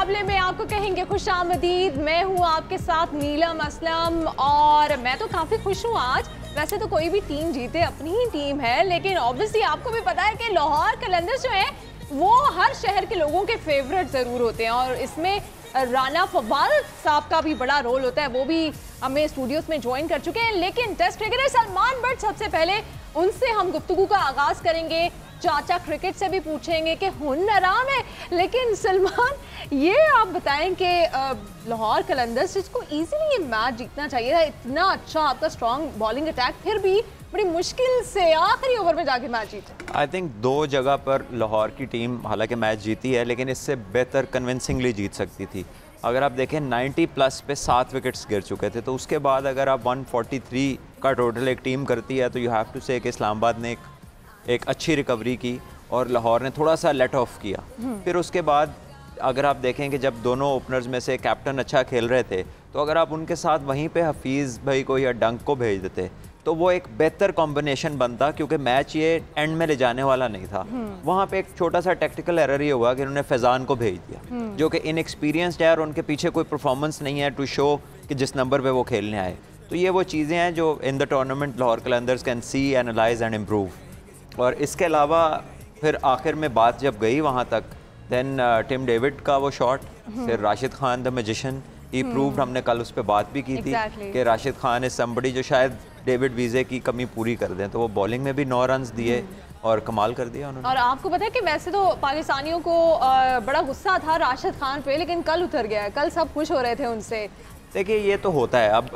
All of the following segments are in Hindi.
मुकाबले में आपको कहेंगे खुशामदीद। मैं हूँ आपके साथ नीलम असलम और मैं तो काफ़ी खुश हूँ आज। वैसे तो कोई भी टीम जीते अपनी ही टीम है, लेकिन ऑब्वियसली आपको भी पता है कि लाहौर कलंदर्स जो है वो हर शहर के लोगों के फेवरेट ज़रूर होते हैं और इसमें राना फवाद साहब का भी बड़ा रोल होता है। वो भी हमें स्टूडियोज में ज्वाइन कर चुके हैं। लेकिन टेस्ट क्रिकेटर सलमान बट सबसे पहले उनसे हम गुफ्तगू का आगाज़ करेंगे। चाचा क्रिकेट से भी पूछेंगे कि हुनर आराम है, लेकिन सलमान ये आप बताएं कि लाहौर कलंदर्स जिसको इजीली ये मैच जीतना चाहिए था, इतना अच्छा आपका स्ट्रॉन्ग बॉलिंग अटैक, फिर भी बड़ी मुश्किल से आखिरी ओवर में जाके मैच जीते। आई थिंक दो जगह पर लाहौर की टीम हालांकि मैच जीती है, लेकिन इससे बेहतर कन्विंसिंगली जीत सकती थी। अगर आप देखें 90 प्लस पे 7 विकेट्स गिर चुके थे, तो उसके बाद अगर आप 143 का टोटल एक टीम करती है तो यू हैव टू से कि इस्लामाबाद ने एक अच्छी रिकवरी की और लाहौर ने थोड़ा सा लेट ऑफ किया। फिर उसके बाद अगर आप देखें कि जब दोनों ओपनर्स में से कैप्टन अच्छा खेल रहे थे, तो अगर आप उनके साथ वहीं पे हफीज़ भाई को या डंक को भेज देते तो वो एक बेहतर कॉम्बिनेशन बनता, क्योंकि मैच ये एंड में ले जाने वाला नहीं था। वहाँ पे एक छोटा सा टेक्टिकल एरर ये हुआ कि उन्होंने फैज़ान को भेज दिया, जो कि इनएक्सपीरियंस्ड है और उनके पीछे कोई परफॉर्मेंस नहीं है टू शो कि जिस नंबर पे वो खेलने आए। तो ये वो चीज़ें हैं जो in the tournament Lahore Qalandars can see, analyse and improve. और इसके अलावा फिर आखिर में बात जब गई वहाँ तक, देन टिम डेविड का वो शॉट, फिर Rashid Khan the magician he proved. हमने कल उस पर बात भी की थी कि राशिद खान इज समबडी जो शायद डेविड वीज़े की कमी पूरी कर दें। तो वो बॉलिंग में भी 9 रन्स दिए और कमाल कर दिया उन्होंने। और आपको पता है कि वैसे तो पाकिस्तानियों को बड़ा गुस्सा था राशिद खान पे, लेकिन कल उतर गया है। कल सब खुश हो रहे थे उनसे। देखिए ये तो होता है। अब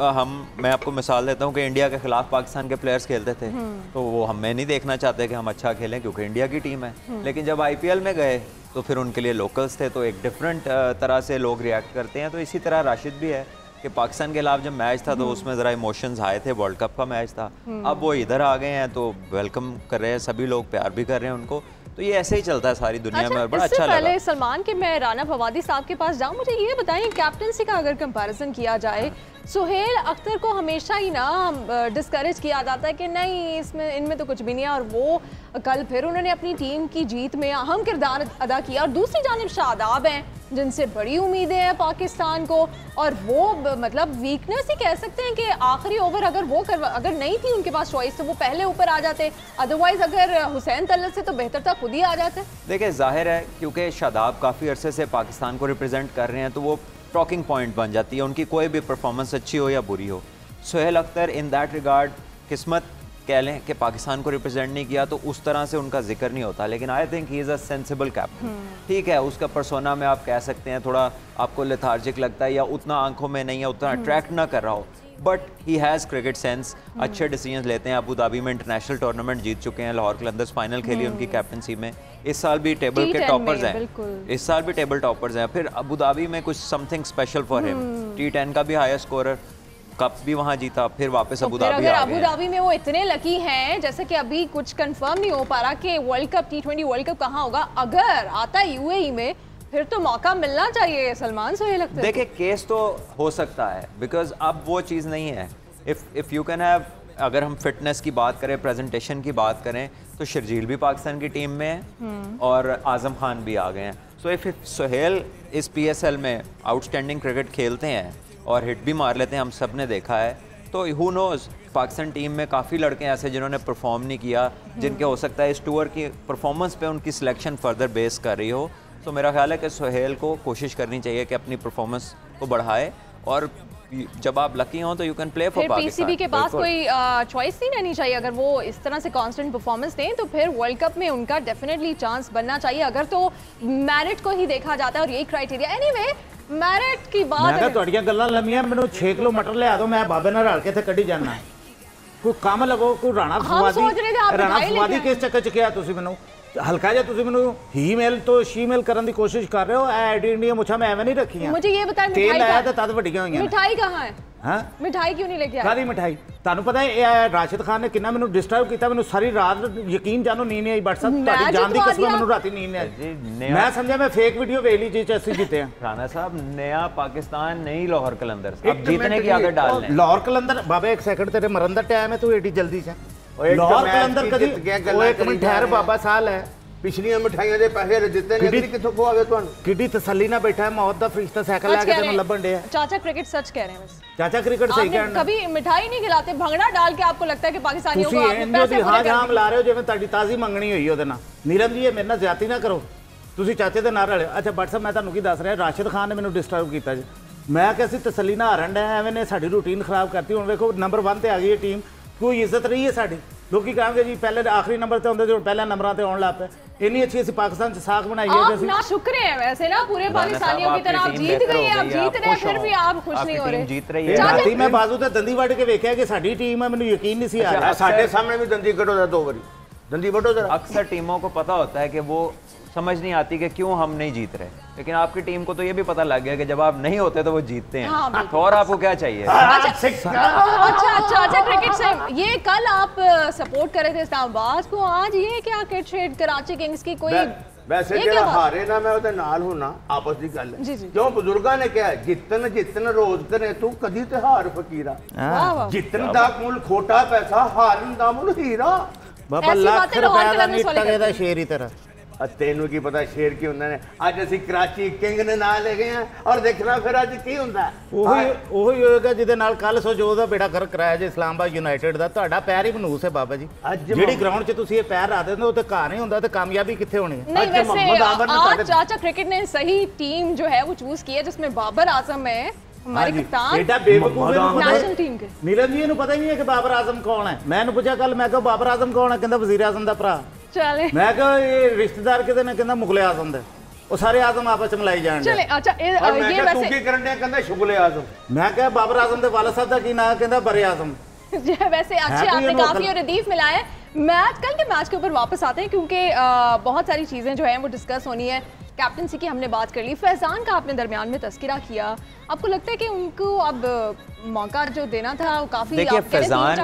मैं आपको मिसाल देता हूँ कि इंडिया के खिलाफ पाकिस्तान के प्लेयर्स खेलते थे, तो वो हमें नहीं देखना चाहते कि हम अच्छा खेलें क्योंकि इंडिया की टीम है। लेकिन जब IPL में गए तो फिर उनके लिए लोकल्स थे, तो एक डिफरेंट तरह से लोग रिएक्ट करते हैं। तो इसी तरह राशिद भी है कि पाकिस्तान के खिलाफ जब मैच था तो उसमें ज़रा इमोशंस आए थे, वर्ल्ड कप का मैच था। अब वो इधर आ गए हैं तो वेलकम कर रहे हैं, सभी लोग प्यार भी कर रहे हैं उनको। तो ये ऐसे ही चलता है सारी दुनिया में और बड़ा अच्छा लगा। पहले सलमान के मैं राना फवादी साहब के पास जाऊं, मुझे ये बताएं कैप्टनसी का अगर कंपैरिजन किया जाए, सुहेल अख्तर को हमेशा ही ना डिस्करेज किया जाता है कि नहीं इसमें इनमें तो कुछ भी नहीं है, और वो कल फिर उन्होंने अपनी टीम की जीत में अहम किरदार अदा किया। और दूसरी जानिब शादाब हैं जिनसे बड़ी उम्मीदें हैं पाकिस्तान को, और वो मतलब वीकनेस ही कह सकते हैं कि आखिरी ओवर अगर नहीं थी उनके पास चॉइस तो वो पहले ऊपर आ जाते, अदरवाइज अगर हुसैन तलत से तो बेहतर था खुद ही आ जाते। देखिए जाहिर है क्योंकि शादाब काफ़ी अरसे से पाकिस्तान को रिप्रेजेंट कर रहे हैं, तो वो टॉकिंग पॉइंट बन जाती है उनकी, कोई भी परफॉर्मेंस अच्छी हो या बुरी हो। Suhail Akhtar in that regard किस्मत कह लें कि पाकिस्तान को रिप्रेजेंट नहीं किया तो उस तरह से उनका जिक्र नहीं होता, लेकिन I think he is a sensible captain. ठीक है, उसका पर्सोना में आप कह सकते हैं थोड़ा आपको लेथार्जिक लगता है या उतना आंखों में नहीं है, उतना अट्रैक्ट ना कर रहा हो, but he has cricket sense, अच्छे डिसीजन लेते हैं। अबू धाबी में इंटरनेशनल टूर्नामेंट जीत चुके हैं, लाहौर कलंदर्स फाइनल खेली उनकी कैप्टनसी में। इस साल भी टेबल के टॉपर्स हैं, इस साल भी टेबल टॉपर्स हैं। फिर अबू धाबी में कुछ something special for him, T10 का भी हाईएस्ट स्कोरर, कप भी वहाँ जीता, फिर वापस अबू धाबी आ गए। अबू धाबी में वो इतने लकी हैं, जैसे कि अभी कुछ कंफर्म नहीं हो पा रहा कि world cup T20 world cup कहाँ होगा। अगर आता है UAE में फिर तो मौका मिलना चाहिए सलमान। सुहेल अख्तर देखिए केस तो हो सकता है, बिकॉज अब वो चीज़ नहीं है। इफ़ यू कैन हैव, अगर हम फिटनेस की बात करें, प्रेजेंटेशन की बात करें, तो शर्जील भी पाकिस्तान की टीम में है और आज़म खान भी आ गए हैं। सो इफ़ सुहेल इस PSL में आउटस्टैंडिंग क्रिकेट खेलते हैं और हिट भी मार लेते हैं, हम सब ने देखा है, तो हु नोज़ पाकिस्तान टीम में काफ़ी लड़के ऐसे जिन्होंने परफॉर्म नहीं किया, जिनके हो सकता है इस टूर की परफॉर्मेंस पे उनकी सिलेक्शन फर्दर बेस कर रही हो। तो मेरा ख्याल है कि सुहेल को कोशिश करनी चाहिए कि अपनी परफॉर्मेंस को बढ़ाए, और जब आप लकी हो तो you can play for Pakistan. PCB के पास कोई चॉइस नहीं रहनी चाहिए। अगर वो इस तरह से कांस्टेंट परफॉर्मेंस दें तो फिर वर्ल्ड कप में उनका डेफिनेटली चांस बनना चाहिए। अगर तो मैरिट को ही देखा जाता है और यही क्राइटेरिया। एनीवे मैरिट की बात है, ਤੁਹਾਡੀਆਂ ਗੱਲਾਂ ਲੰਮੀਆਂ, ਮੈਨੂੰ 6 ਕਿਲੋ ਮਟਰ ਲਿਆ ਦਿਓ, ਮੈਂ ਬਾਬੇ ਨਾਲ ਰਲ ਕੇ ਇੱਥੇ ਕੱਢੀ ਜਾਣਾ। ਕੋਈ ਕੰਮ ਲੱਗੋ, ਕੋਈ ਰਾਣਾ ਫਵਾਦੀ ਕਿਸ ਚੱਕਰ ਚ ਕਿਹਾ ਤੁਸੀਂ ਮੈਨੂੰ? हल्का जा तुम मैं ही मेल तो शी मेल करने की कोशिश कर रहे हो। एडी इंडिया मुझा मैं एवं नहीं रखी। मुझे ये बताएं तेल आया तो तद वड्डियां हुई। मिठाई कहाँ है? हाँ मिठाई क्यों नहीं लेके आए? सारी मिठाई ਤੁਹਾਨੂੰ ਪਤਾ ਹੈ ਰਾਸ਼ਿਦ ਖਾਨ ਨੇ ਕਿੰਨਾ ਮੈਨੂੰ ਡਿਸਟਰਬ ਕੀਤਾ। ਮੈਨੂੰ ਸਾਰੀ ਰਾਤ ਯਕੀਨ ਜਾਨੋ ਨੀਂਦ ਨਹੀਂ ਆਈ। WhatsApp ਤੁਹਾਡੀ ਜਾਨ ਦੀ ਕਸਮ ਮੈਨੂੰ ਰਾਤੀ ਨੀਂਦ ਨਹੀਂ ਆਈ। मैं समझा मैं फेक वीडियो ਵੇਖ ਲਈ ਜਿਸ ਚ ਅਸੀਂ ਜਿੱਤੇ ਆ। राणा साहब नया पाकिस्तान नहीं लाहौर कलंदर्स, अब जीतने की आदत डालना है। लाहौर कलंदर बाबा एक सेकंड तेरे मरन दा टाइम है, तू एडी जल्दी से लाहौर कलंदर कदी एक मिनट ठहर बाबा साल है ਪਿਛਲੀਆਂ ਮਿਠਾਈਆਂ ਦੇ ਪੈਸੇ ਦਿੱਤੇ ਨੇ, ਅਗਲੀ ਕਿੱਥੋਂ ਖਵਾਵੇ ਤੁਹਾਨੂੰ? ਕਿੱਡੀ ਤਸੱਲੀ ਨਾਲ ਬੈਠਾ ਹੈ, ਮੌਤ ਦਾ ਫਰਿਸ਼ਤਾ ਸਾਈਕਲ ਲੈ ਕੇ ਤੈਨੂੰ ਲੱਭਣ ਡਿਆ। चाचा क्रिकेट सच कह रहे हैं बस। चाचा क्रिकेट सही कहना। कभी मिठाई नहीं खिलाते, भंगड़ा डाल के आपको लगता है कि पाकिस्तानियों को आपने पैसे हाँ जाम ला रहे हो जिवें ਤੁਹਾਡੀ ਤਾਜ਼ੀ ਮੰਗਣੀ ਹੋਈ ਉਹਦੇ ਨਾਲ। ਨੀਲਮ ਜੀ ਇਹ ਮੇਰੇ ਨਾਲ ਜ਼ਿਆਦਤੀ ਨਾ ਕਰੋ, ਤੁਸੀਂ ਚਾਚੇ ਦੇ ਨਾਲ ਰਲਿਓ। ਅੱਛਾ ਬਟ ਸਾਹਿਬ ਮੈਂ ਤੁਹਾਨੂੰ ਕੀ ਦੱਸ ਰਿਹਾ, ਰਾਸ਼ਿਦ ਖਾਨ ਨੇ ਮੈਨੂੰ ਡਿਸਟਰਬ ਕੀਤਾ ਜੀ। ਮੈਂ ਕਿਹਾ ਅਸੀਂ ਤਸੱਲੀ ਨਾਲ ਹਾਰਨ ਡਿਆ, ਐਵੇਂ ਨੇ ਸਾਡੀ ਰੂਟੀਨ ਖਰਾਬ ਕਰਤੀ। ਹੁਣ ਵੇਖੋ ਨੰਬਰ 1 ਤੇ ਆ ਗਈ ਹੈ ਟੀਮ, ਕੋਈ ਇੱਜ਼ਤ ਰਹੀ ਹੈ ਸਾਡੀ। ਲੋਕੀ ਕਹਾਂਗੇ ਜੀ ਪਹਿਲੇ ਆਖਰੀ ਨੰਬਰ ਤੇ ਹੁੰਦੇ, ਜੋ ਪਹਿਲੇ ਨੰਬਰਾਂ ਤੇ ਆਉਣ ਲੱਗ ਪਏ। ਇੰਨੀ अच्छी ਅਸੀਂ पाकिस्तान से साख बनाई है। आप ना शुक्र है वैसे ना, पूरे पाकिस्तानियों की तरह आप जीत गई हैं, आप जीत रहे हैं, फिर भी आप खुश नहीं हो रहे। जीत रही है। राती मैं बाजू ते दंदी वड़ के वेख्या कि साडी टीम है, मैंने यकीन नहीं सी आ रहा। ਸਾਡੇ ਸਾਹਮਣੇ ਵੀ ਦੰਦੀ ਕੱਢੋ ਦਾ 2 ਵਾਰੀ, दंदी बढ़ो जरा। अक्सर टीमों को पता होता है कि वो समझ नहीं आती कि क्यों हम नहीं जीत रहे, लेकिन आपकी टीम को तो ये भी पता लग गया कि जब आप नहीं होते तो वो जीतते हैं। हाँ, तो और आपको क्या चाहिए? अच्छा क्रिकेट से ये कल आप सपोर्ट कर रहे थे इस्लामाबाद को, आज ये क्या क्रिकेट कराची किंग्स की कोई वैसे ਜਿਹੜਾ ਹਾਰੇ ਨਾ ਮੈਂ ਉਹਦੇ ਨਾਲ ਹੋਣਾ, ਆਪਸ ਦੀ ਗੱਲ ਹੈ। ਕਿਉਂ ਬਜ਼ੁਰਗਾਂ ਨੇ ਕਿਹਾ ਜਿੱਤਨ ਰੋਜ਼ ਕਰੇ ਤੂੰ ਕਦੀ ਤੇ ਹਾਰ ਫਕੀਰਾ। ਜਿੱਤਨ ਦਾ ਮੁੱਲ ਖੋਟਾ ਪੈਸਾ, ਹਾਰਨ ਦਾ ਮੁੱਲ ਹੀਰਾ। ਬਾਬਾ ਲੱਖ ਰੁਪਏ ਦਾ ਨੀਟਾ ਇਹਦਾ ਸ਼ੇਰ ਹੀ ਤੇਰਾ। ਤੈਨੂੰ ਕੀ ਪਤਾ ਸ਼ੇਰ ਕੀ ਹੁੰਦਾ ਨੇ। ਅੱਜ ਅਸੀਂ ਕਰਾਚੀ ਕਿੰਗ ਦੇ ਨਾਂ ਲੈ ਗਏ ਆ, ਔਰ ਦੇਖਣਾ ਫਿਰ ਅੱਜ ਕੀ ਹੁੰਦਾ। ਉਹੀ ਹੋਏਗਾ ਜਿਹਦੇ ਨਾਲ ਕੱਲ ਸੋਜੋ ਦਾ ਬੇੜਾ ਗਰਕ ਕਰਾਇਆ ਜੇ ਇਸਲਾਮਾਬਾਦ ਯੂਨਾਈਟਿਡ ਦਾ। ਤੁਹਾਡਾ ਪੈਰ ਹੀ ਮਨੂਸ ਹੈ ਬਾਬਾ ਜੀ। ਜਿਹੜੀ ਗਰਾਊਂਡ 'ਚ ਤੁਸੀਂ ਇਹ ਪੈਰ ਰੱਖ ਦਿੰਦੇ ਹੋ ਤੇ ਘਾਹ ਨਹੀਂ ਹੁੰਦਾ ਤੇ ਕਾਮਯਾਬੀ ਕਿੱਥੇ होनी है? नहीं वैसे आज चाचा क्रिकेट ने सही टीम जो है वो चूज की है, जिसमें बाबर आजम है हमारे कप्तान, एडा बेवकूफ नेशनल टीम के। नीलम जी ਨੂੰ ਪਤਾ ਹੀ ਨਹੀਂ ਹੈ ਕਿ ਬਾਬਰ ਆਜ਼ਮ ਕੌਣ ਹੈ। ਮੈਂ ਇਹਨੂੰ ਪੁੱਛਿਆ ਕੱਲ, ਮੈਂ ਕਿਹਾ ਬਾਬਰ ਆਜ਼ਮ ਕੌਣ ਹੈ? ਕਹਿੰਦਾ ਵਜ਼ੀਰ ਆਜ਼ਮ ਦਾ ਭਰਾ। चले मैं कहा ये रिश्तेदार किते ने? कहंदा मुगले आजम दे। वो सारे आजम आपस में मिलाई जान। चले अच्छा ये वैसे तू की करन दे? कहंदा शुगले आजम। मैं कहा बाबर आजम दे वाला साहब दा की नाम? कहंदा बरे आजम। वैसे अच्छे आपने काफी और रदीफ मिलाया है। मैच कल के मैच के ऊपर वापस आते हैं क्योंकि बहुत सारी चीजें जो है वो डिस्कस होनी है। कैप्टनसी की हमने बात कर ली, फैजान का आपने दरमियान में तस्करा किया। आपको लगता है कि उनको अब मौका जो देना था वो काफी? देखिए फैजान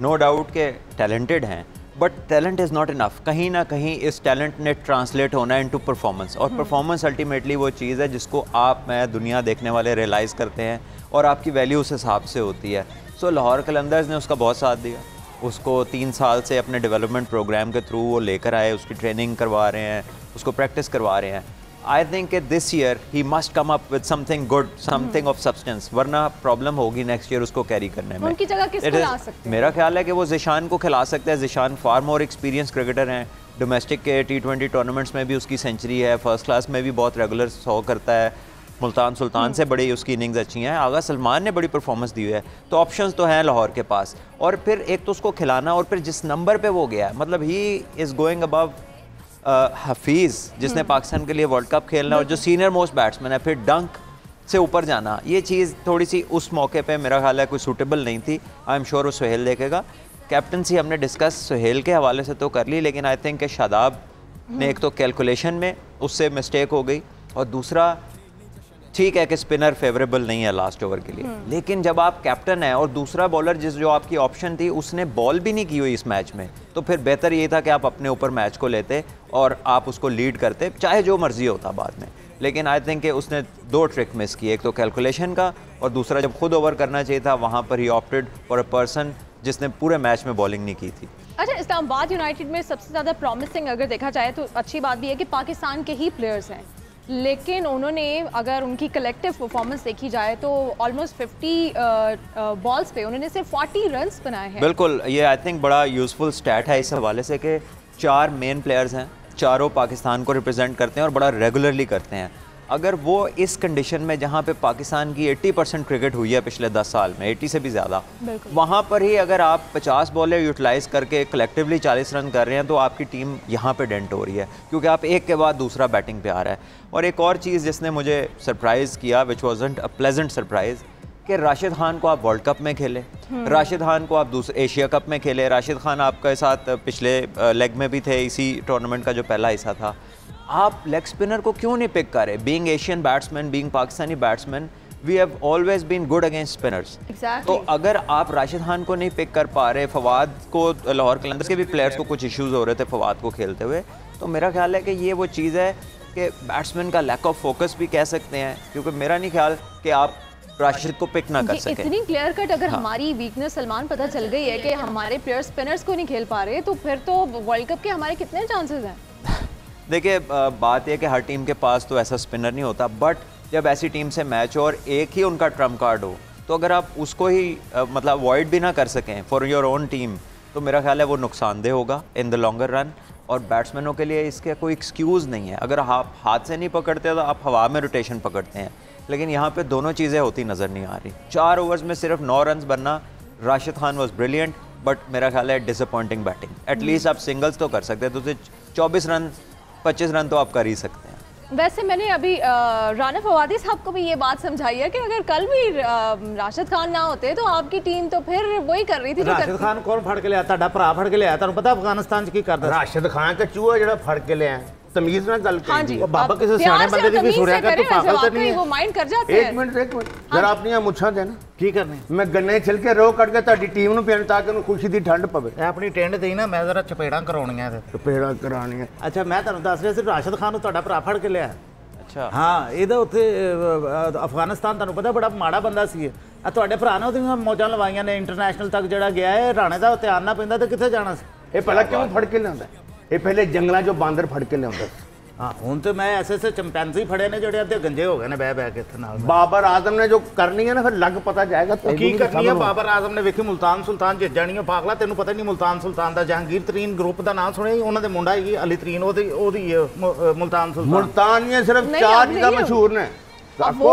नो डाउट के टैलेंटेड हैं, but talent is not enough. कहीं ना कहीं इस टैलेंट ने ट्रांसलेट होना इनटू परफॉर्मेंस, और परफॉर्मेंस अल्टीमेटली वो चीज़ है जिसको आप मैं दुनिया देखने वाले रियलाइज़ करते हैं और आपकी वैल्यू उस हिसाब से होती है। सो लाहौर कलंदर्स ने उसका बहुत साथ दिया। उसको 3 साल से अपने डेवलपमेंट प्रोग्राम के थ्रू वो लेकर आए, उसकी ट्रेनिंग करवा रहे हैं, उसको प्रैक्टिस करवा रहे हैं। I think this year he must come up with something good, something of substance, वरना प्रॉब्लम होगी नेक्स्ट ईयर उसको कैरी करने में। उनकी जगह किसको ला सकते हैं? मेरा ख्याल है कि वो ज़िशान को खिला सकते हैं। ज़िशान फार मोर एक्सपीरियंस क्रिकेटर हैं। डोमेस्टिक के T20 टूर्नामेंट्स में भी उसकी सेंचुरी है, फर्स्ट क्लास में भी बहुत रेगुलर 100 करता है। मुल्तान सुल्तान से बड़ी उसकी इनिंग्स अच्छी हैं। आगा सलमान ने बड़ी परफॉर्मेंस दी हुई है। तो ऑप्शंस तो हैं लाहौर के पास, और फिर एक तो उसको खिलाना, और फिर जिस नंबर पे वो गया है, मतलब he is going above Hafeez जिसने पाकिस्तान के लिए वर्ल्ड कप खेलना, और जो सीनियर मोस्ट बैट्समैन है, फिर डंक से ऊपर जाना, ये चीज़ थोड़ी सी उस मौके पे मेरा ख्याल है कोई सूटेबल नहीं थी। आई एम श्योर वो सुहेल देखेगा। कैप्टनसी हमने डिस्कस सुहेल के हवाले से तो कर ली, लेकिन आई थिंक कि शादाब ने एक तो कैलकुलेशन में उससे मिस्टेक हो गई, और दूसरा ठीक है कि स्पिनर फेवरेबल नहीं है लास्ट ओवर के लिए, लेकिन जब आप कैप्टन हैं और दूसरा बॉलर जो आपकी ऑप्शन थी उसने बॉल भी नहीं की हुई इस मैच में, तो फिर बेहतर ये था कि आप अपने ऊपर मैच को लेते और आप उसको लीड करते, चाहे जो मर्जी होता बाद में। लेकिन आई थिंक कि उसने 2 ट्रिक मिस किए, एक तो कैलकुलेशन का, और दूसरा जब खुद ओवर करना चाहिए था वहाँ पर ही ऑप्टेड फॉर अ पर्सन जिसने पूरे मैच में बॉलिंग नहीं की थी। अच्छा, इस्लामाबाद यूनाइटेड में सबसे ज़्यादा प्रॉमिसिंग अगर देखा जाए तो अच्छी बात भी है कि पाकिस्तान के ही प्लेयर्स हैं, लेकिन उन्होंने अगर उनकी कलेक्टिव परफॉर्मेंस देखी जाए तो ऑलमोस्ट 50 बॉल्स पे उन्होंने सिर्फ 40 रन्स बनाए हैं। बिल्कुल, ये आई थिंक बड़ा यूज़फुल स्टैट है इस हवाले से कि 4 मेन प्लेयर्स हैं, चारों पाकिस्तान को रिप्रेजेंट करते हैं और बड़ा रेगुलरली करते हैं। अगर वो इस कंडीशन में जहाँ पे पाकिस्तान की 80% क्रिकेट हुई है पिछले 10 साल में, 80 से भी ज़्यादा, वहाँ पर ही अगर आप 50 बॉलें यूटिलाइज़ करके कलेक्टिवली 40 रन कर रहे हैं तो आपकी टीम यहाँ पे डेंट हो रही है, क्योंकि आप एक के बाद दूसरा बैटिंग पे आ रहा है। और एक और चीज़ जिसने मुझे सरप्राइज़ किया, विच वॉजंट अ प्लेजेंट सरप्राइज़, कि राशिद खान को आप वर्ल्ड कप में खेले, राशिद खान को आप दूसरे एशिया कप में खेले, राशिद खान आपके साथ पिछले लेग में भी थे, इसी टूर्नामेंट का जो पहला हिस्सा था। आप लेग स्पिनर को क्यों नहीं पिक कर रहे? Being Asian batsman, being Pakistani batsman, we have always been good against spinners. तो अगर आप राशिद खान को नहीं पिक कर पा रहे, फवाद को, लाहौर कलंदर्स के भी प्लेयर्स को कुछ इश्यूज हो रहे थे फवाद को खेलते हुए, तो मेरा ख्याल है कि ये वो चीज़ है कि बैट्समैन का लैक ऑफ फोकस भी कह सकते हैं, क्योंकि मेरा नहीं ख्याल कि आप राशिद को पिक ना कर सके। इतनी क्लियर कट अगर हमारी वीकनेस सलमान पता चल गई है कि हमारे प्लेयर्स स्पिनर्स को नहीं खेल पा रहे, तो फिर तो वर्ल्ड कप के हमारे कितने चांसेस हैं? देखिए बात यह कि हर टीम के पास तो ऐसा स्पिनर नहीं होता, बट जब ऐसी टीम से मैच हो और एक ही उनका ट्रम्प कार्ड हो, तो अगर आप उसको ही मतलब अवॉइड भी ना कर सकें फॉर योर ओन टीम, तो मेरा ख्याल है वो नुकसानदेह होगा इन द लॉन्गर रन। और बैट्समैनों के लिए इसके कोई एक्सक्यूज़ नहीं है। अगर आप हाथ से नहीं पकड़ते तो आप हवा में रोटेशन पकड़ते हैं, लेकिन यहाँ पे दोनों चीज़ें होती नज़र नहीं आ रही। 4 ओवर्स में सिर्फ 9 रन बनना, Rashid Khan was brilliant, but मेरा ख्याल है डिसअपॉइंटिंग बैटिंग। एटलीस्ट आप सिंगल्स तो कर सकते हैं, तो 24 रन 25 रन तो आप कर ही सकते हैं। वैसे मैंने अभी राना फवादी साहब को भी ये बात समझाई है कि अगर कल भी राशिद खान ना होते तो आपकी टीम तो फिर वही कर रही थी। राशिद खान कौन फड़ के लिया? ਤੁਹਾਡਾ ਭਰਾ ਫੜ ਕੇ ਲਿਆ। ਤੁਹਾਨੂੰ ਪਤਾ ਅਫਗਾਨਿਸਤਾਨ 'ਚ ਕੀ ਕਰਦਾ? ਰਾਸ਼ਿਦ ਖਾਨ का चूहा ਜਿਹੜਾ ਫੜ ਕੇ ਲਿਆ, तमीज ना गल हाँ बाबा किसी सियाने बंदे की भी सुनिया कर, तू पागल तो नहीं है? वो माइंड कर जाते हैं। एक मिनट जरा अपनी मुछा देना की करने मैं गन्ने छिलके रो कट के ਤੁਹਾਡੀ ਟੀਮ ਨੂੰ ਪੀਣ ਤਾਂ ਕਿ ਉਹਨੂੰ ਖੁਸ਼ੀ ਦੀ ਠੰਡ ਪਵੇ। ਇਹ ਆਪਣੀ ਟੈਂਡ ਦੇਈ ਨਾ, ਮੈਂ ਜ਼ਰਾ ਚਪੇੜਾਂ ਕਰਾਉਣੀਆਂ ਇਹਦੇ। ਚਪੇੜਾਂ ਕਰਾਉਣੀਆਂ? ਅੱਛਾ ਮੈਂ ਤੁਹਾਨੂੰ ਦੱਸ ਰਿਹਾ ਸੀ ਰਾਸ਼ਿਦ ਖਾਨ ਨੂੰ ਤੁਹਾਡਾ ਭਰਾ ਫੜ ਕੇ ਲਿਆ। ਅੱਛਾ ਹਾਂ, ਇਹਦਾ ਉੱਥੇ ਅਫਗਾਨਿਸਤਾਨ ਤੁਹਾਨੂੰ ਪਤਾ ਬੜਾ ਮਾੜਾ ਬੰਦਾ ਸੀ। ਆ ਤੁਹਾਡੇ ਭਰਾ ਨੇ ਉਹਦੀਆਂ ਮੌਜਾਂ ਲਵਾਈਆਂ ਨੇ, ਇੰਟਰਨੈਸ਼ਨਲ ਤੱਕ ਜਿਹੜਾ ਗਿਆ ਹੈ, ਰਾਣੇ ਦਾ ਧਿਆਨ ਨਾ ਪੈਂਦਾ ਤੇ ਕਿੱਥੇ ਜਾਣਾ ਸੀ? ਇਹ ਪਹਿਲਾਂ ਕਿਉਂ ਫੜ ਕੇ ਲਿਆਉਂਦਾ? ਇਹ ਪਹਿਲੇ ਜੰਗਲਾਂ 'ਚੋਂ ਬਾਂਦਰ ਫੜ ਕੇ ਲਿਆਉਂਦਾ ਸੀ। हाँ हूँ तो मैं ऐसे चैंपियंस फड़े ने जोड़े अद्धे गंजे हो गए ने बह के इत्थे नाल। बाबर आजम ने जो करनी है ना, फिर लग पता जाएगा तो की करनी है। बाबर आजम ने वेखी मुल्तान सुल्तान जित जानी है। पागला तेनू पता नहीं मुल्तान सुल्तान दा जहांगीर तरीन ग्रुप दा नाम सुनिया? उन्हां दे मुंडा ही अली तरीन ओदी मुल्तान सुल्तान। मुल्तान ये सिर्फ 4 चीज़ां मशहूर ने। आपको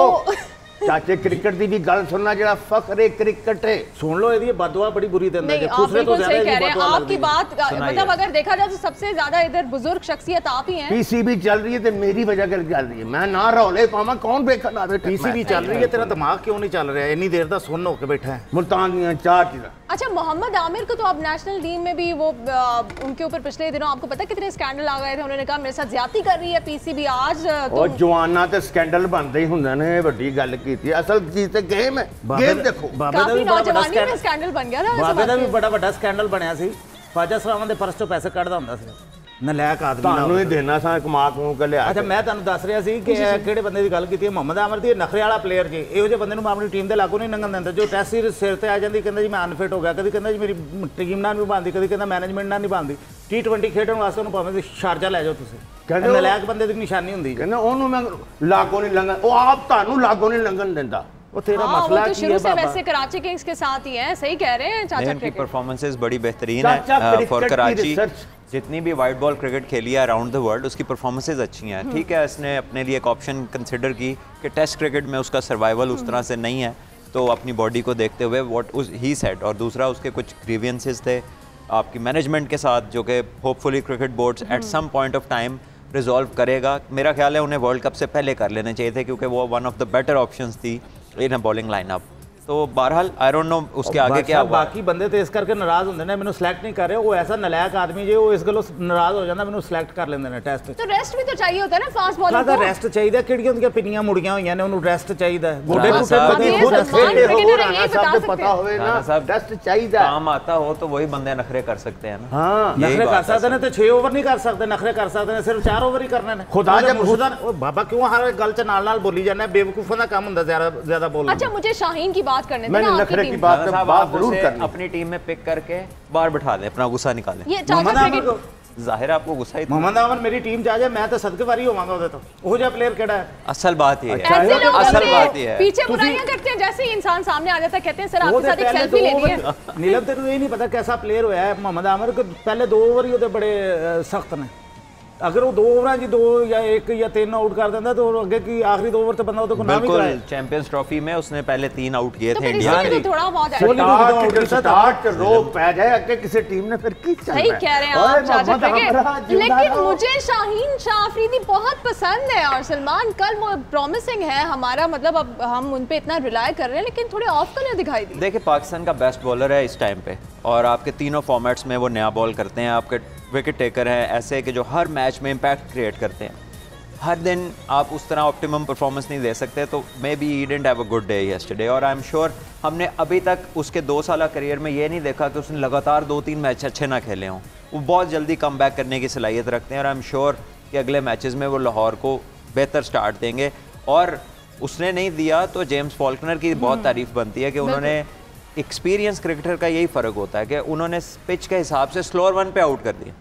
चाचे क्रिकेट दी भी गल सुनना, जरा फखरे क्रिकेट है। सुन लो, ये बददुआ बड़ी बुरी देंदा है। आप बिल्कुल सही कह रहे हैं। आपकी बात मतलब अगर देखा जाए तो सबसे ज्यादा इधर बुजुर्ग शख्सियत आप ही हैं। पीसीबी चल रही है तो मेरी वजह कर चल रही है। मैं ना रौले पावा कौन बेखन आवे। पीसीबी चल रही है, तेरा दिमाग क्यों नहीं चल रहा है? इतनी देर दा सुन होके बैठा है। मुल्तान दी 4 चीज़ां। अच्छा, मोहम्मद आमिर को तो अब नेशनल टीम में भी वो उनके ऊपर पिछले दिनों आपको पता कितने स्कैंडल आ गए थे। उन्होंने कहा मेरे साथ ज्यादती कर रही है पीसीबी। आज और जवाना ते स्कैंडल बनते ही हुंदे ने। वड्डी गल कीती। असल चीज ते गेम है। गेम देखो, काफी नौजवानी में स्कैंडल बन गया ना। बाबे दा भी बड़ा बड़ा स्कैंडल बनया सी। ख्वाजा साहब दे पर्स चों पैसे कढदा हुंदा सी। नलायक आदमी ਤੁਹਾਨੂੰ ਹੀ ਦੇਣਾ ਸਾਂ ਕਮਾ ਕੇ ਲਿਆ। ਅੱਛਾ ਮੈਂ ਤੁਹਾਨੂੰ ਦੱਸ ਰਿਹਾ ਸੀ ਕਿ ਕਿਹੜੇ ਬੰਦੇ ਦੀ ਗੱਲ ਕੀਤੀ ਹੈ। ਮੁਹੰਮਦ ਆਮਰ ਦੀ ਨਖਰੇ ਵਾਲਾ ਪਲੇਅਰ ਜੀ। ਇਹੋ ਜਿਹੇ ਬੰਦੇ ਨੂੰ ਮੈਂ ਆਪਣੀ ਟੀਮ ਦੇ ਲਾਗੂ ਨਹੀਂ ਲੰਘਣ ਦਿੰਦਾ। ਜੋ ਟੈਸਟ ਸੀਰੀਜ਼ ਸਿਰ ਤੇ ਆ ਜਾਂਦੀ, ਕਹਿੰਦਾ ਜੀ ਮੈਂ ਅਨਫਿਟ ਹੋ ਗਿਆ, ਕਦੀ ਕਹਿੰਦਾ ਜੀ ਮੇਰੀ ਟੀਮ ਨਾਲ ਨਹੀਂ ਬਣਦੀ, ਕਦੀ ਕਹਿੰਦਾ ਮੈਨੇਜਮੈਂਟ ਨਾਲ ਨਹੀਂ ਬਣਦੀ। T20 ਖੇਡਣ ਵਾਸਤੇ ਉਹਨੂੰ ਭਾਵੇਂ ਸ਼ਾਰਜਾ ਲੈ ਜਾਓ ਤੁਸੀਂ। ਕਹਿੰਦੇ ਨਲਾਇਕ ਬੰਦੇ ਦੀ ਨਿਸ਼ਾਨੀ ਹੁੰਦੀ। ਕਹਿੰਦਾ ਉਹਨੂੰ ਮੈਂ ਲਾਗੂ ਨਹੀਂ ਲੰਘਣ, ਉਹ ਆਪ ਤੁਹਾਨੂੰ ਲਾਗੂ ਨਹੀਂ ਲੰਘਣ ਦਿੰਦਾ। वो तेरा मसला तो शुरू से वैसे कराची किंग्स के साथ ही है। सही कह रहे हैं चाचा। इनकी परफॉर्मेंसेस बड़ी बेहतरीन है फॉर कराची। जितनी भी वाइट बॉल क्रिकेट खेली है अराउंड द वर्ल्ड, उसकी परफॉर्मेंसेस अच्छी हैं। ठीक है, इसने अपने लिए एक ऑप्शन कंसिडर की कि टेस्ट क्रिकेट में उसका सर्वाइवल उस तरह से नहीं है, तो अपनी बॉडी को देखते हुए व्हाट ही सेड। और दूसरा उसके कुछ ग्रीवियंसेस थे आपकी मैनेजमेंट के साथ, जो कि hopefully cricket boards at some point of time resolve करेगा। मेरा ख्याल है उन्हें वर्ल्ड कप से पहले कर लेने चाहिए थे, क्योंकि वो one of the better options थी इन बॉलिंग लाइनअप। तो बहरहाल आई डोंट नो उसके आगे क्या हुआ। बाकी बंदे तो इस करके नाराज होंगे ने, मैंने सिलेक्ट नहीं कर रहे। वो ऐसा नलायक आदमी जो इस गलों नाराज हो जाता, मैंने सिलेक्ट कर लेंगे ने टेस्ट। तो रेस्ट भी तो चाहिए होता है ना फास्ट बॉलर को। रेस्ट चाहिए। किहड़ियां उनकी पिनियां मुड़ियां हुई ने, उन्होंने रेस्ट चाहिए। गोडे टूटे पता होवे ना, रेस्ट चाहिए। काम आता हो तो वही बंदे नखरे कर सकते हैं ना। हां, नखरे कर सकते हैं तो 6 ओवर नहीं कर सकते। नखरे कर सकते हैं सिर्फ 4 ओवर ही करने ने। खुदा बाबा क्यों हर गल च नाल बोली जाना? बेवकूफों का काम हुंदा ज्यादा बोलना। अच्छा, मुझे शाहीन की बात करने देना। की बात जरूर करनी। अपनी टीम में पिक करके बाहर बिठा दें, अपना गुस्सा निकालें। ये चाचा जाहिर है आपको गुस्सा ही। मोहम्मद आमर मेरी टीम जा जाए, मैं तो सदके वारी होवांगा ਉਹਦੇ ਤੋਂ। ਉਹ ਜਿਹਾ प्लेयर ਕਿਹੜਾ है? असल बात ये है, असल बात ये है। पीछे बुराइयां करते हैं, जैसे ही इंसान सामने आ जाता है कहते हैं सर आपके साथ एक सेल्फी लेनी है। नीलम तेनू ये नहीं पता कैसा प्लेयर होया है मोहम्मद आमर को। पहले 2 ओवर ही ਉਹਦੇ बड़े सख्त ने। अगर वो 2 ओवर जी 2 या 1 या 3 आउट कर देता तो आगे की आखिरी 2 ओवर तो बंदा को नाम ही कराए। चैंपियंस ट्रॉफी में उसने पहले 3 आउट किए थे इंडिया ने। थोड़ा बहुत स्टार्ट रोक पै जाए आगे किसी टीम ने फिर की चलना है। सही कह रहे हैं आप चाचा क्रिकेट। लेकिन मुझे शाहीन शाह अफरीदी बहुत पसंद है और सलमान कल प्रॉमिसिंग है हमारा। मतलब अब हम उन पे इतना रिलाय कर रहे हैं, लेकिन थोड़े ऑफ कलर दिखाई दिए। देखिए, पाकिस्तान का बेस्ट बॉलर है इस टाइम पे, और आपके तीनों फॉर्मेट्स में वो नया बॉल करते हैं। आपके विकेट टेकर हैं ऐसे कि जो हर मैच में इम्पैक्ट क्रिएट करते हैं। हर दिन आप उस तरह ऑप्टिमम परफॉर्मेंस नहीं दे सकते, तो may be he didn't have a good day yesterday. और आई एम श्योर हमने अभी तक उसके 2 साल करियर में ये नहीं देखा कि उसने लगातार 2-3 मैच अच्छे ना खेले हों। वो बहुत जल्दी कम बैक करने की सलाहियत रखते हैं, और आई एम श्योर कि अगले मैचेस में वो लाहौर को बेहतर स्टार्ट देंगे। और उसने नहीं दिया तो जेम्स फॉल्कनर की बहुत तारीफ बनती है कि उन्होंने एक्सपीरियंस क्रिकेटर का यही फ़र्क होता है कि उन्होंने पिच के हिसाब से स्लोअर वन पे आउट कर दिया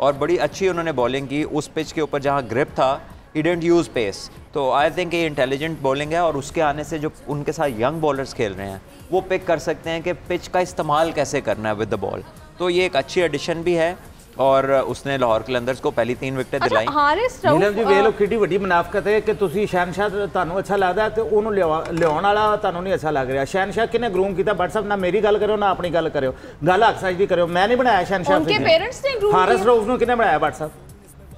और बड़ी अच्छी उन्होंने बॉलिंग की उस पिच के ऊपर जहाँ ग्रिप था, ही डिडंट यूज़ पेस। तो आई थिंक ये इंटेलिजेंट बॉलिंग है और उसके आने से जो उनके साथ यंग बॉलर्स खेल रहे हैं वो पिक कर सकते हैं कि पिच का इस्तेमाल कैसे करना है विद द बॉल। तो ये एक अच्छी एडिशन भी है और उसने लाहौर कलंदर्स को पहली 3 विकेटें दिलाई। नीलम जी ਵੇਖ ਲਓ ਕਿੱਡੀ ਵੱਡੀ ਮੁਨਾਫਕਤ ਹੈ ਕਿ ਤੁਸੀਂ ਸ਼ਹਿਨशाह ਤੁਹਾਨੂੰ ਅੱਛਾ ਲੱਗਦਾ ਤੇ ਉਹਨੂੰ ਲਿਆਉਣ ਵਾਲਾ ਤੁਹਾਨੂੰ ਨਹੀਂ ਅੱਛਾ ਲੱਗ ਰਿਹਾ। ਸ਼ਹਿਨशाह ਕਿਨੇ ਗਰੂਮ ਕੀਤਾ? WhatsApp ਨਾ ਮੇਰੀ ਗੱਲ ਕਰਿਓ ਨਾ ਆਪਣੀ ਗੱਲ ਕਰਿਓ, ਗੱਲ ਹਕਸਾਜ ਦੀ ਕਰਿਓ। ਮੈਂ ਨਹੀਂ ਬਣਾਇਆ ਸ਼ਹਿਨशाह उनके पेरेंट्स ने ग्रूम ਹਾਰਿਸ ਰਊਫ ਨੂੰ ਕਿਨੇ ਬਣਾਇਆ? WhatsApp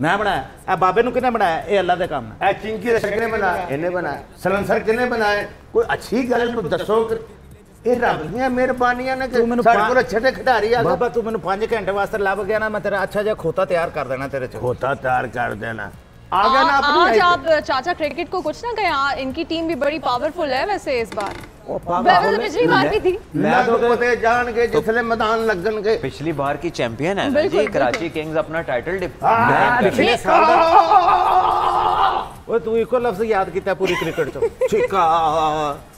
मैं बनाया। ए बाबे नु किने बनाया? ये अल्लाह दे काम है। ए चिंकी रशक ने बनाया, इन्हें बनाया, सलंसर किने बनाया? कोई अच्छी गल तो दसो। ये रब दी मेहरबानियां ने कि साडे कोल अच्छे खिडारी आ गए। बाबा तू मैनू 5 घंटे वास्ते लभ गया ना, मैं तेरा अच्छा जिहा खोता तैयार कर देना तेरे च। खोता तैयार कर देना आ गया ना अपनी। आज आप चाचा क्रिकेट को कुछ ना कहें, इनकी टीम भी बड़ी पावरफुल है वैसे इस बार। पिछली बार भी थी, मैं तो पते जान के जिसले मैदान लगन के पिछली बार की चैंपियन है ना जी कराची किंग्स, अपना टाइटल पिछले साल ओए तू इको लफ्ज याद किया पूरी क्रिकेट चो छिका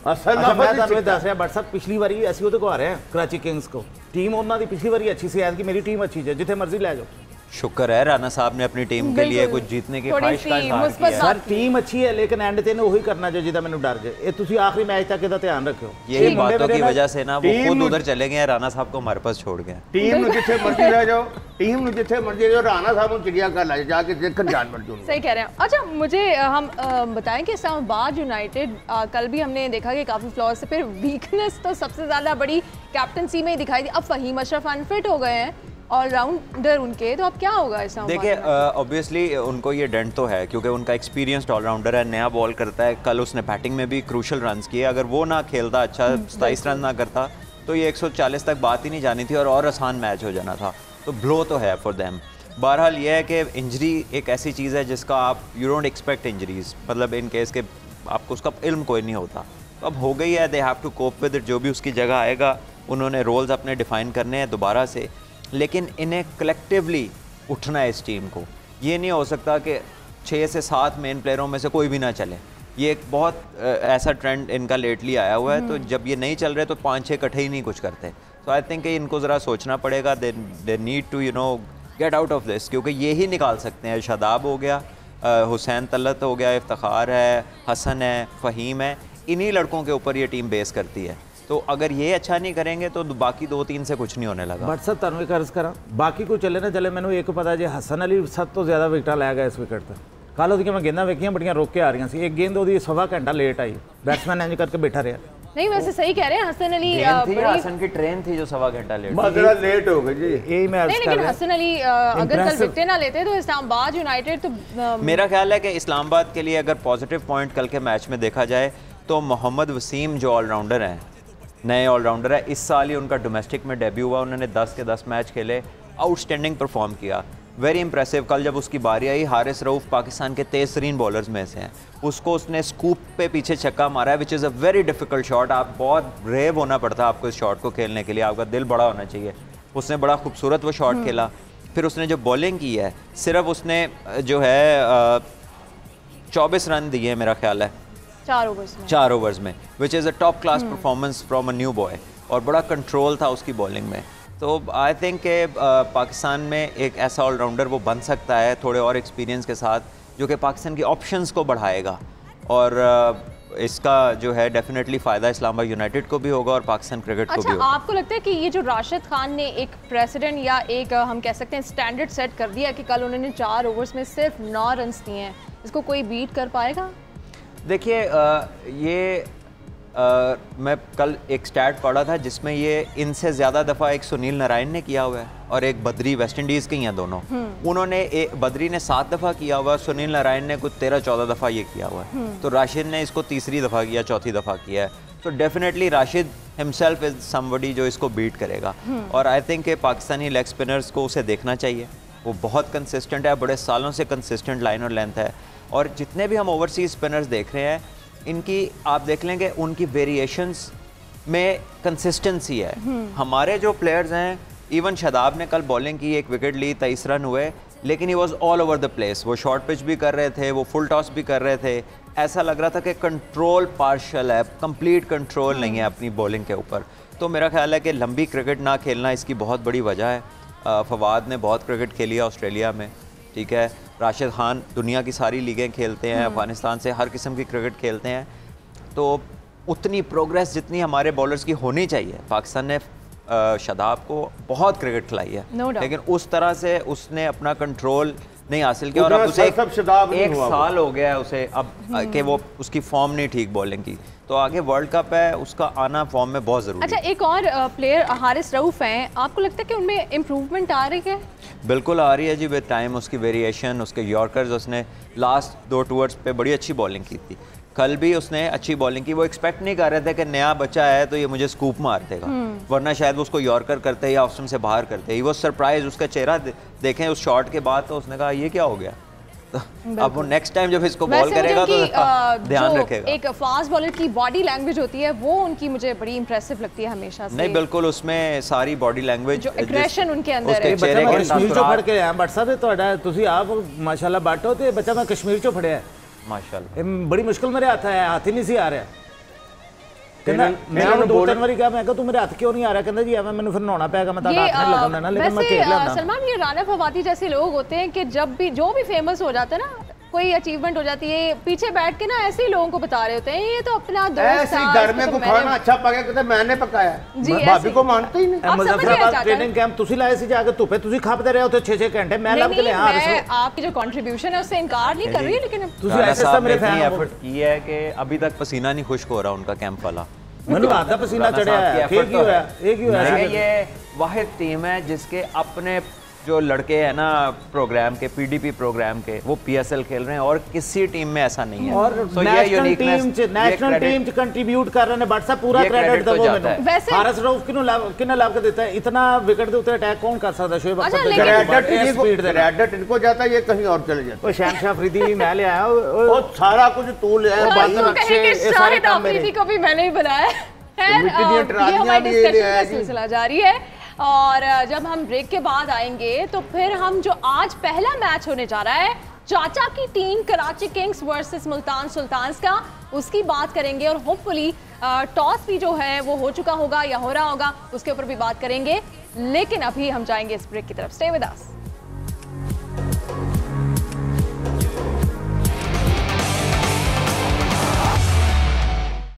असल मैं ਤੁਹਾਨੂੰ ਦੱਸ ਰਿਹਾ WhatsApp ਪਿਛਲੀ ਵਾਰੀ ਅਸੀਂ ਉਹਦੇ ਕੋ ਆ ਰਹੇ ਹਾਂ कराची किंग्स को टीम ਉਹਨਾਂ ਦੀ पिछली वारी अच्छी सी ऐद की मेरी टीम अच्छी है, जिथे मर्जी ले जाओ। शुक्र है राना साहब ने अपनी टीम के लिए कुछ जीतने की ख्वाहिश का इज़हार किया है। सर टीम अच्छी है लेकिन एंड ते वही करना जो जिदा मैंने डर जे। ये तुसी आखिरी मैच तक इहदा ध्यान रखियो। यही बातों की वजह से ना वो खुद उधर चले गए, राना साहब को हमारे पास छोड़ गए। टीम नु जिथे मर्जी ले जाओ, टीम नु जिथे मर्जी ले जाओ, राना साहब नु चिड़ियाघर ले जाके देखन जानवर जो। सही कह रहे हैं। अच्छा मुझे हम बताएं कि इस्लामाबाद यूनाइटेड कल भी हमने देखा कि काफी फ्लॉज से, फिर वीकनेस तो सबसे ज्यादा बड़ी कैप्टनसी में ही दिखाई दी। अब फहीम अशरफ अनफिट हो गए हैं ऑलराउंडर उनके, तो अब क्या होगा इस? देखिए ऑब्वियसली उनको ये डेंट तो है क्योंकि उनका एक्सपीरियंस्ड ऑलराउंडर है, नया बॉल करता है। कल उसने बैटिंग में भी क्रूशल रन्स किए, अगर वो ना खेलता अच्छा 27 रन ना करता तो ये 140 तक बात ही नहीं जानी थी और आसान मैच हो जाना था। तो ब्लो तो है फॉर देम। बहरहाल ये है कि इंजरी एक ऐसी चीज़ है जिसका आप यू डोंट एक्सपेक्ट इंजरीज, मतलब इन केस के आपको उसका इल्म कोई नहीं होता। तो अब हो गई है, they have to cope with it. जो भी उसकी जगह आएगा उन्होंने रोल्स अपने डिफ़ाइन करने हैं दोबारा से, लेकिन इन्हें कलेक्टिवली उठना है इस टीम को। ये नहीं हो सकता कि 6 से 7 मेन प्लेयरों में से कोई भी ना चले। ये एक बहुत ऐसा ट्रेंड इनका लेटली आया हुआ है। तो जब ये नहीं चल रहे तो 5-6 इकट्ठे ही नहीं कुछ करते। तो आई थिंक इनको ज़रा सोचना पड़ेगा, they need to get out of this, क्योंकि ये ही निकाल सकते हैं। शादाब हो गया, हुसैन तलत हो गया, इफ्तिखार है, हसन है, फ़हीम है, इन्हीं लड़कों के ऊपर ये टीम बेस करती है। तो अगर ये अच्छा नहीं करेंगे तो बाकी 2-3 से कुछ नहीं होने लगा। बट सर तुहानू एक अर्ज करा, बाकी कोई चले ना चले, मैंने एक पता जे हसन अली सब तो ज़्यादा विकटा लै गया इस विकेट पर। कल उसकी मैं गेंदा वेखियां बड़ियां रोक के आ रही सी, एक गेंद वो 1.25 घंटा लेट आई, बैट्समैन इंज करके बैठा रहा। नहीं वैसे सही कह रहे हैं, हसन अली हसन की ट्रेन थी जो 1.25 घंटा लेट हो गई जी। यही मैं अर्ज कर रहा हूं। लेकिन हसन अली अगर कल विकेट ना लेते तो इस्लामाबाद यूनाइटेड तो मेरा ख्याल है कि इस्लामाबाद के लिए अगर पॉजिटिव पॉइंट कल के मैच में देखा जाए तो मोहम्मद वसीम जो ऑलराउंडर हैं, नए ऑलराउंडर है, इस साल ही उनका डोमेस्टिक में डेब्यू हुआ। उन्होंने 10 के 10 मैच खेले, आउटस्टैंडिंग परफॉर्म किया, वेरी इंप्रेसिव। कल जब उसकी बारी आई, हारिस रऊफ पाकिस्तान के तेज़ तरीन बॉलर्स में से हैं, उसको उसने स्कूप पे पीछे छक्का मारा है, which is a very difficult shot. आप बहुत ब्रेव होना पड़ता है आपको इस शॉट को खेलने के लिए, आपका दिल बड़ा होना चाहिए। उसने बड़ा खूबसूरत वो शॉट खेला। फिर उसने जो बॉलिंग की है, सिर्फ उसने जो है 24 रन दिए मेरा ख्याल है 4 ओवर्स में, which is a top class performance from a new boy, और बड़ा कंट्रोल था उसकी बॉलिंग में। तो आई थिंक के पाकिस्तान में एक ऐसा ऑलराउंडर वो बन सकता है थोड़े और एक्सपीरियंस के साथ, जो कि पाकिस्तान की ऑप्शंस को बढ़ाएगा। और इसका जो है डेफिनेटली फ़ायदा इस्लामाबाद यूनाइटेड को भी होगा और पाकिस्तान क्रिकेट को भी होगा। आपको लगता है कि ये जो राशिद खान ने एक प्रेसिडेंट या एक हम कह सकते हैं स्टैंडर्ड सेट कर दिया कि कल उन्होंने 4 ओवर्स में सिर्फ 9 रन दिए हैं, इसको कोई बीट कर पाएगा? देखिए ये मैं कल एक स्टैट पढ़ा था जिसमें ये इनसे ज़्यादा दफ़ा एक सुनील नारायण ने किया हुआ है और एक बद्री, वेस्ट इंडीज़ के ही हैं दोनों। उन्होंने बद्री ने 7 दफ़ा किया हुआ, सुनील नारायण ने कुछ 13-14 दफ़ा ये किया हुआ है। तो राशिद ने इसको तीसरी दफ़ा किया, चौथी दफ़ा किया है। तो definitely Rashid himself is somebody जो इसको बीट करेगा। और आई थिंक कि पाकिस्तानी लेग स्पिनर्स को उसे देखना चाहिए, वो बहुत कंसिस्टेंट है, बड़े सालों से कंसिस्टेंट लाइन और लेंथ है। और जितने भी हम ओवरसीज़ स्पिनर्स देख रहे हैं, इनकी आप देख लेंगे उनकी वेरिएशंस में कंसिस्टेंसी है। हमारे जो प्लेयर्स हैं, इवन शादाब ने कल बॉलिंग की, 1 विकेट ली, 23 रन हुए, लेकिन he was all over the place. वो शॉर्ट पिच भी कर रहे थे, वो फुल टॉस भी कर रहे थे। ऐसा लग रहा था कि कंट्रोल पार्शल है, कंप्लीट कंट्रोल नहीं है अपनी बॉलिंग के ऊपर। तो मेरा ख्याल है कि लंबी क्रिकेट ना खेलना इसकी बहुत बड़ी वजह है। फवाद ने बहुत क्रिकेट खेली है ऑस्ट्रेलिया में, ठीक है। राशिद खान दुनिया की सारी लीगें खेलते हैं, अफगानिस्तान से हर किस्म की क्रिकेट खेलते हैं। तो उतनी प्रोग्रेस जितनी हमारे बॉलर्स की होनी चाहिए, पाकिस्तान ने शादाब को बहुत क्रिकेट खिलाई है, लेकिन उस तरह से उसने अपना कंट्रोल नहीं हासिल किया। और अब उसे एक साल हो गया है उसे अब कि वो उसकी फॉर्म नहीं ठीक बॉलिंग की। तो आगे वर्ल्ड कप है, उसका आना फॉर्म में बहुत ज़रूरी है। अच्छा, एक और प्लेयर हारिस रऊफ हैं, आपको लगता है कि उनमें इम्प्रूवमेंट आ रही है? बिल्कुल आ रही है जी, विद टाइम उसकी वेरिएशन, उसके यॉर्कर्स, उसने लास्ट 2 टूर्स पे बड़ी अच्छी बॉलिंग की थी। कल भी उसने अच्छी बॉलिंग की। वो एक्सपेक्ट नहीं कर रहे थे कि नया बच्चा है तो ये मुझे स्कूप मार देगा, वरना शायद वो उसको यॉर्कर करते या ऑफ स्टंप से बाहर करते। ही वो सरप्राइज, उसका चेहरा देखें उस शॉट के बाद, तो उसने कहा ये क्या हो गया। अब वो नेक्स्ट टाइम जब इसको बॉल करेगा तो ध्यान रखेगा। एक फास्ट बॉलर की बॉडी लैंग्वेज होती है, वो उनकी मुझे बड़ी इंप्रेसिव लगती है हमेशा से। नहीं, बिल्कुल उसमें सारी बॉडी लैंग्वेज, जो एग्रेशन उनके अंदर है। चेहरे के कश्मीर चो फड़ के आया बट साहब, ਤੁਹਾਡਾ ਤੁਸੀਂ ਆਪ ਮਾਸ਼ਾਅੱਲਾ ਬਾਟੋ ਤੇ ਬੱਚਾ ਮੈਂ ਕਸ਼ਮੀਰ ਚੋਂ ਫੜਿਆ ਹੈ माशाल्लाह। बड़ी मुश्किल मेरे हाथ आया, हाथ ही नहीं सी आ रहा। कहना मैं ਉਹਨੂੰ 2-3 ਵਾਰੀ कहा, मैं कहा तू मेरे हाथ क्यों नहीं आ रहा। कहता जी एवं मैंने फिर नहाना पेगा, मैं हाथ नहीं लगाऊंगा ना, लेकिन मैं खेल लेना। सलमान, ये राना फवादी जैसे लोग होते हैं कि जब भी जो भी फेमस हो जाता है ना, कोई अचीवमेंट हो जाती है, पीछे बैठ के ना ऐसे ही लोगों को बता रहे होते हैं ये तो अपना दोस्त था, घर में को खाना अच्छा पकाया कहते मैंने पकाया जी, भाभी को मानते ही नहीं। मुजफ्फराबाद ट्रेनिंग कैंप तुसी लाए सी, जाके धुपे तुसी खापते रहे हो तो 6-6 घंटे, मैं लब के ले आ रहा हूं। आपकी जो कंट्रीब्यूशन है उससे इनकार नहीं कर रही, लेकिन तुसी ऐसे सब मेरे फैन एफर्ट की है कि अभी तक पसीना नहीं खुश्क हो रहा उनका कैंप वाला। मैंने आधा पसीना चढ़ा है, एक ही हुआ है। ये वाहिद टीम है जिसके अपने जो लड़के हैं ना प्रोग्राम के, पीडीपी प्रोग्राम के, वो पीएसएल खेल रहे हैं और किसी टीम में ऐसा नहीं है। और नेशनल टीम च कंट्रीब्यूट कर रहे हैं, बट सा पूरा क्रेडिट दो मैंने। हारिस रऊफ किने लाभ के देता है, इतना विकेट के ऊपर अटैक कौन कर सकता है? शोएब अख्तर क्रेडिट इनको जाता है, ये कहीं और चले जाते हैं। वो शहनशाह अफरीदी भी मैं ले आया, वो सारा कुछ तू ले आया, बाकी नक्शे ये सारे काम मेरे को भी मैंने ही बनाया है। ये हमारी डिस्कशन का सिलसिला जारी है और जब हम ब्रेक के बाद आएंगे तो फिर हम जो आज पहला मैच होने जा रहा है चाचा की team Karachi Kings versus Multan Sultans का, उसकी बात करेंगे और होपफुली टॉस भी जो है वो हो चुका होगा या हो रहा होगा, उसके ऊपर भी बात करेंगे। लेकिन अभी हम जाएंगे इस ब्रेक की तरफ। Stay with us.